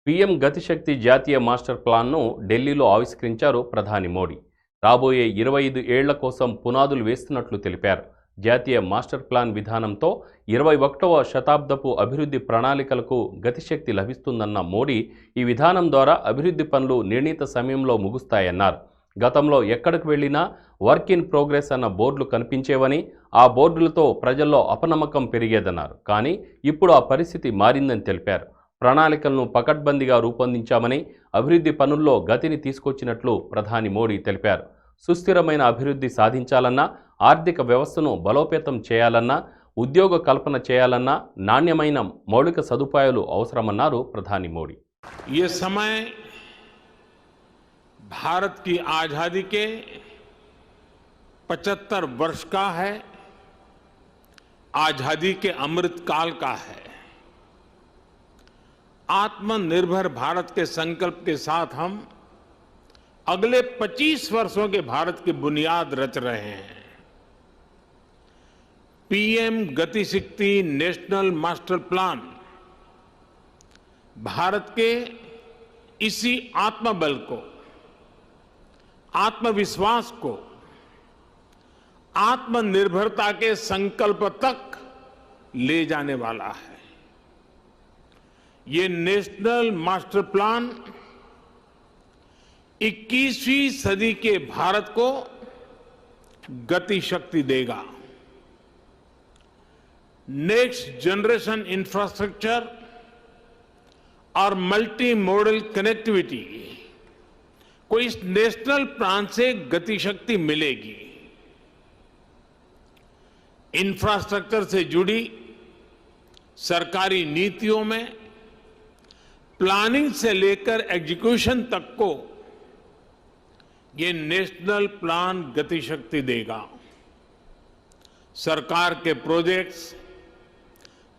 PM గతిశక్తి జాతీయ master ప్లాన్ను ఢిల్లీలో ఆవిష్కరించారు ప్రధాని మోడీ. రాబోయే 25 ఏళ్ల కోసం పునాదులు వేస్తున్నట్లు తెలిపారు. జాతీయ మాస్టర్ ప్లాన్ విధానంతో 21వ శతాబ్దపు అభివృద్ధి ప్రణాళికలకు గతిశక్తి లభిస్తుందన్న మోడీ, ఈ విధానం ద్వారా అభివృద్ధి పనులు నిర్ణీత సమయంలో ముగుస్తాయన్నారు. గతంలో ఎక్కడికి వెళ్లినా వర్క్ ఇన్ ప్రోగ్రెస్ అన్న బోర్డులు కనిపించేవని, ఆ బోర్డులతో ప్రజల్లో అపనమ్మకం పెరిగేదన్నారు. కానీ ఇప్పుడు ఆ పరిస్థితి మారిందని తెలిపారు. ప్రణాళికలను పకడ్బందీగా రూపొందించామని, అభివృద్ధి పనుల్లో గతిని తీసుకొచ్చినట్లు ప్రధాని మోడీ తెలిపారు. సుస్థిరమైన అభివృద్ధి సాధించాలన్నా, ఆర్థిక వ్యవస్థను బలోపేతం చేయాలన్నా, ఉద్యోగ కల్పన చేయాలన్నా నాణ్యమైన మౌలిక సదుపాయాలు అవసరమన్నారు ప్రధాని మోడీ. ये समय भारत की आजादी के 75 वर्ष का है, आजादी के अमृत काल का है। आत्मनिर्भर भारत के संकल्प के साथ हम अगले 25 वर्षों के भारत की बुनियाद रच रहे हैं। PM Gatishakti national master plan Bharat के इसी आत्मबल को, आत्मविश्वास को, आत्मनिर्भरता के संकल्प तक ले जाने वाला है। ये नेशनल मास्टर प्लान 21वीं सदी के भारत को गति शक्ति देगा। नेक्स्ट जनरेशन इंफ्रास्ट्रक्चर और मल्टी मॉडल कनेक्टिविटी को इस नेशनल प्लान से गति शक्ति मिलेगी। इंफ्रास्ट्रक्चर से जुड़ी सरकारी नीतियों में प्लानिंग से लेकर एग्जीक्यूशन तक को ये नेशनल प्लान गति शक्ति देगा। सरकार के प्रोजेक्ट्स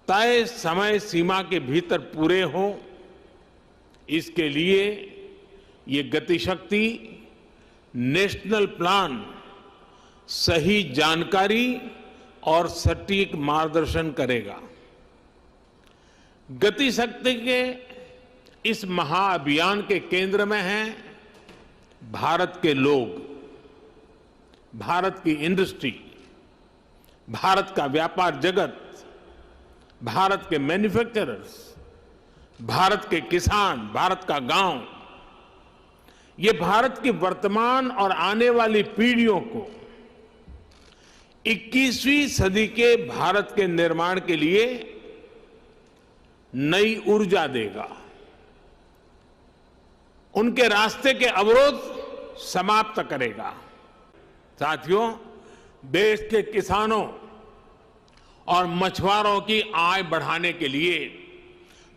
तय समय सीमा के भीतर पूरे हों, इसके लिए ये गति शक्ति नेशनल प्लान सही जानकारी और सटीक मार्गदर्शन करेगा। गति शक्ति के इस महाअभियान के केंद्र में हैं भारत के लोग, भारत की इंडस्ट्री, भारत का व्यापार जगत, भारत के मैन्युफैक्चरर्स, भारत के किसान, भारत का गांव। ये भारत की वर्तमान और आने वाली पीढ़ियों को 21वीं सदी के भारत के निर्माण के लिए नई ऊर्जा देगा। उनके रास्ते के अवरोध समाप्त करेगा। साथियों, देश के किसानों और मछुआरों की आय बढ़ाने के लिए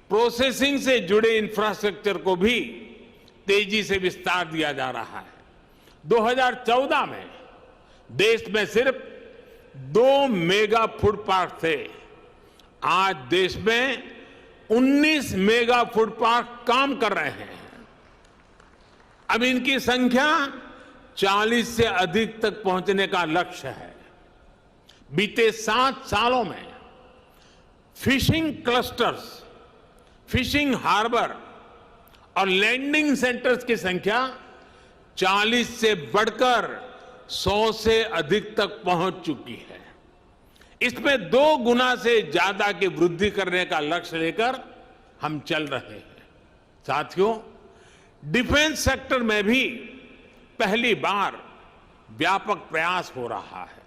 प्रोसेसिंग से जुड़े इंफ्रास्ट्रक्चर को भी तेजी से विस्तार दिया जा रहा है। 2014 में देश में सिर्फ 2 मेगा फूड पार्क थे। आज देश में 19 मेगा फूड पार्क काम कर रहे हैं। अब इनकी संख्या 40 से अधिक तक पहुंचने का लक्ष्य है। बीते 7 सालों में फिशिंग क्लस्टर्स, फिशिंग हार्बर और लैंडिंग सेंटर्स की संख्या 40 से बढ़कर 100 से अधिक तक पहुंच चुकी है। इसमें 2 गुना से ज्यादा की वृद्धि करने का लक्ष्य लेकर हम चल रहे हैं। साथियों, डिफेंस सेक्टर में भी पहली बार व्यापक प्रयास हो रहा है।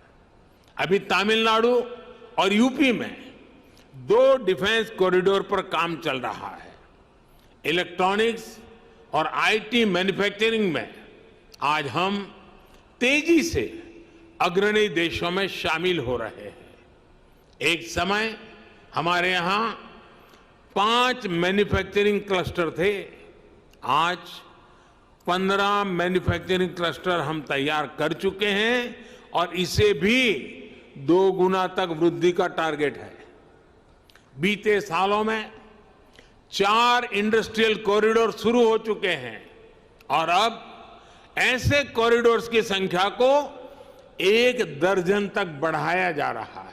अभी तमिलनाडु और यूपी में 2 डिफेंस कॉरिडोर पर काम चल रहा है। इलेक्ट्रॉनिक्स और आईटी मैन्युफैक्चरिंग में आज हम तेजी से अग्रणी देशों में शामिल हो रहे हैं। एक समय हमारे यहां 5 मैन्युफैक्चरिंग क्लस्टर थे। आज 15 मैन्युफैक्चरिंग क्लस्टर हम तैयार कर चुके हैं और इसे भी 2 गुना तक वृद्धि का टारगेट है। बीते सालों में 4 इंडस्ट्रियल कॉरिडोर शुरू हो चुके हैं और अब ऐसे कॉरिडोर्स की संख्या को 1 दर्जन तक बढ़ाया जा रहा है।